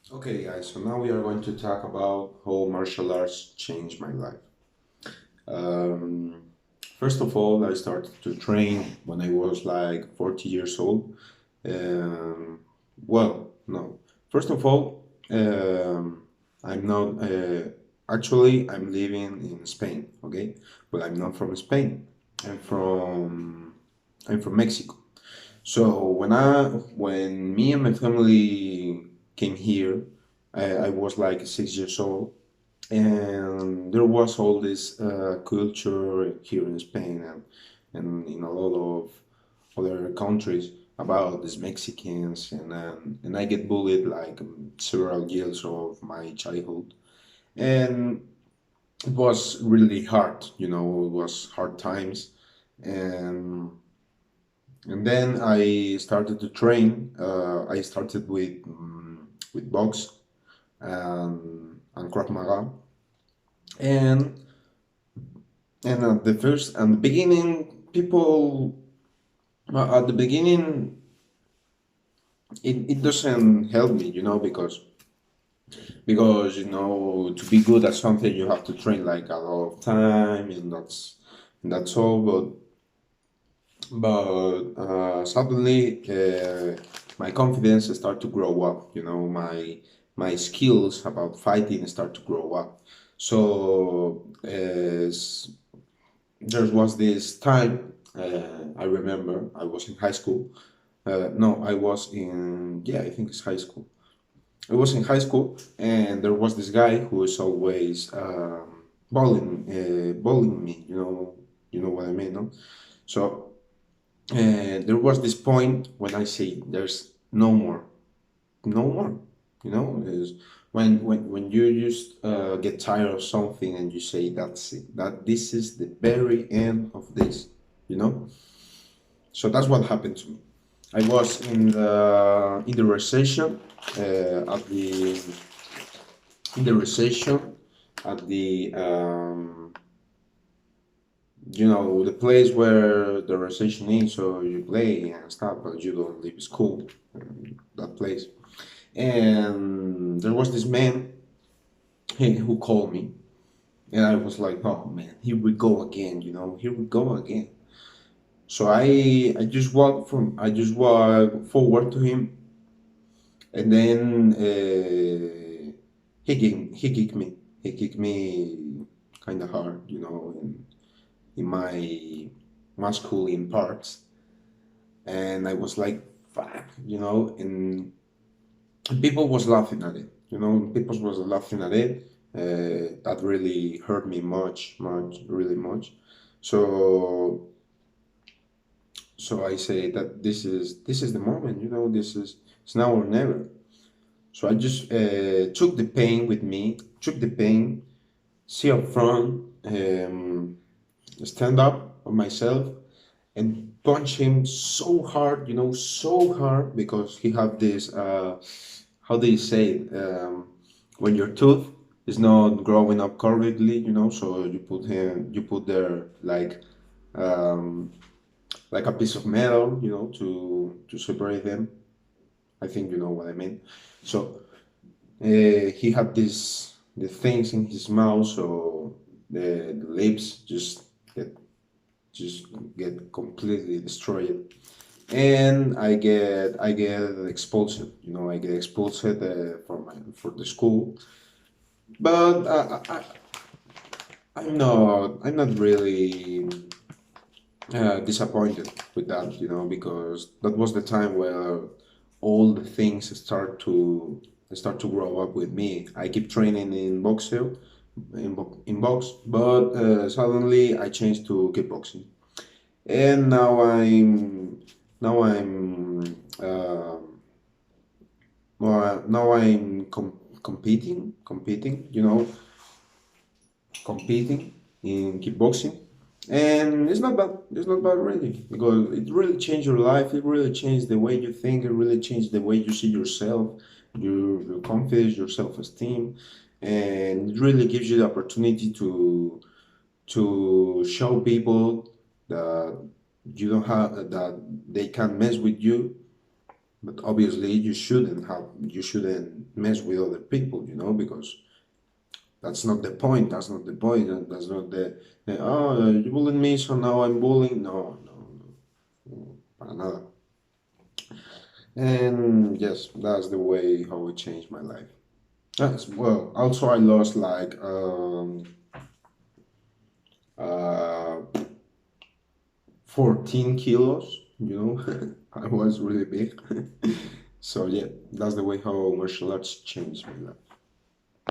Okay, guys, so now we are going to talk about how martial arts changed my life. Um, First of all, I started to train when I was like 40 years old. Um, no. First of all, I'm not, I'm living in Spain, okay? But I'm not from Spain. I'm from, I'm from Mexico. So when me and my family came here, I was like 6 years old, and there was all this culture here in Spain and in a lot of other countries about these Mexicans, and I get bullied like several years of my childhood, and it was really hard. It was hard times, and and then I started to train. I started with box and Krav Maga, and at the beginning, people at the beginning it doesn't help me, because to be good at something you have to train like a lot of time, and that's all. But suddenly, my confidence start to grow up. My skills about fighting start to grow up. So there was this time. I remember I was in high school. No, I was in, yeah, I think it's high school. I was in high school, and there was this guy who is always bullying me. You know what I mean, no? So there was this point when I say there's no more, no more. Is when you just get tired of something and you say that's it, that this is the very end of this. You know. So that's what happened to me. I was in the recession at the at the place where the recession is, so you play and stuff, but you don't leave school, that place. And there was this man who called me, and I was like, oh man, here we go again, here we go again. So I just walked forward to him, and then he kicked me kind of hard, in my masculine parts, and I was like, fuck, and people was laughing at it. People was laughing at it. That really hurt me much, really much. So so I say that this is the moment. This is it's now or never. So I just took the pain with me, took the pain, see up front, stand up on myself, and punch him so hard, so hard, because he had this, how do you say it? When your tooth is not growing up correctly, so you put there um, like a piece of metal, to separate them. I think you know what I mean. So he had the things in his mouth, so the lips just get completely destroyed, and I get expulsed. I get expulsed for the school, but I'm not really disappointed with that, because that was the time where all the things start to grow up with me. I keep training in boxing, in box, but suddenly I changed to kickboxing, and now I'm competing, competing in kickboxing, and it's not bad. It's not bad really, because it really changed your life. It really changed the way you think. It really changed the way you see yourself, your confidence, your self-esteem, and it really gives you the opportunity to show people that you don't have that they can mess with you, But obviously, you shouldn't mess with other people, because that's not the point. That's not the point. And that's not you bullied me, so now I'm bullying. No, no, no, para nada. And yes, that's the way how it changed my life. Well, also I lost like uh 14 kilos, I was really big. So yeah, that's the way how martial arts changed my life.